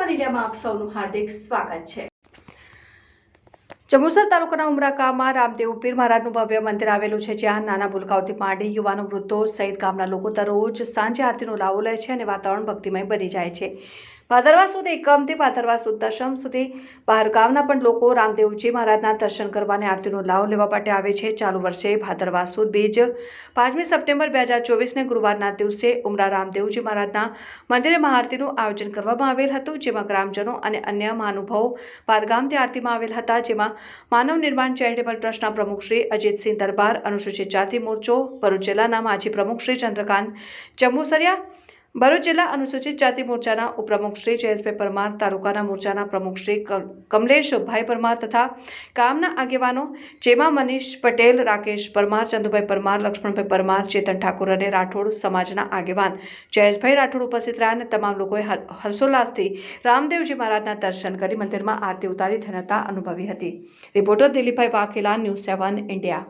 News 7 ઇન્ડિયામાં આપ સૌનું હાર્દિક સ્વાગત છે। જંબુસર તાલુકાના ઉમરા ગામમાં રામદેવ પીર મહારાજનું ભવ્ય મંદિર આવેલું છે, જ્યાં નાના ભૂલકાઓથી માંડી યુવાનો, વૃદ્ધો સહિત ગામના લોકો દરરોજ સાંજે આરતીનો લાવો લે છે અને વાતાવરણ ભક્તિમય બની જાય છે। ભાદરવા સુદ એકમથી ભાદરવા સુદ દશમ સુધી બહાર ગામના પણ લોકો રામદેવજી મહારાજના દર્શન કરવા અને આરતીનો લાવો લેવા માટે આવે છે। ચાલુ વર્ષે ભાદરવા સુદ બીજ 5મી સપ્ટેમ્બર 2024ને ગુરુવારના દિવસે ઉમરા રામદેવજી મહારાજના મંદિરે મહાઆરતીનું આયોજન કરવામાં આવેલ હતું, જેમાં ગ્રામજનો અને અન્ય મહાનુભાવો બહારગામથી આરતીમાં આવેલ હતા, જેમાં માનવ નિર્માણ ચેરિટેબલ ટ્રસ્ટના પ્રમુખ શ્રી અજીતસિંહ દરબાર, અનુસૂચિત જાતિ મોરચો ભરૂચ જિલ્લાના માજી પ્રમુખ શ્રી ચંદ્રકાંત જંબુસરિયા, ભરૂચ જિલ્લા અનુસૂચિત જાતિ મોરચાના ઉપપ્રમુખ શ્રી જયેશભાઈ પરમાર, તાલુકાના મોરચાના પ્રમુખ શ્રી કમલેશભાઈ પરમાર તથા ગામના આગેવાનો જેમાં મનીષ પટેલ, રાકેશ પરમાર, ચંદુભાઈ પરમાર, લક્ષ્મણભાઈ પરમાર, ચેતન ઠાકોર અને રાઠોડ સમાજના આગેવાન જયેશભાઈ રાઠોડ ઉપસ્થિત રહ્યા અને તમામ લોકોએ હર્ષોલ્લાસથી રામદેવજી મહારાજના દર્શન કરી મંદિરમાં આરતી ઉતારી ધન્યતા અનુભવી હતી। રિપોર્ટર દિલીપભાઈ વાઘેલા, ન્યૂઝ 7 ઇન્ડિયા।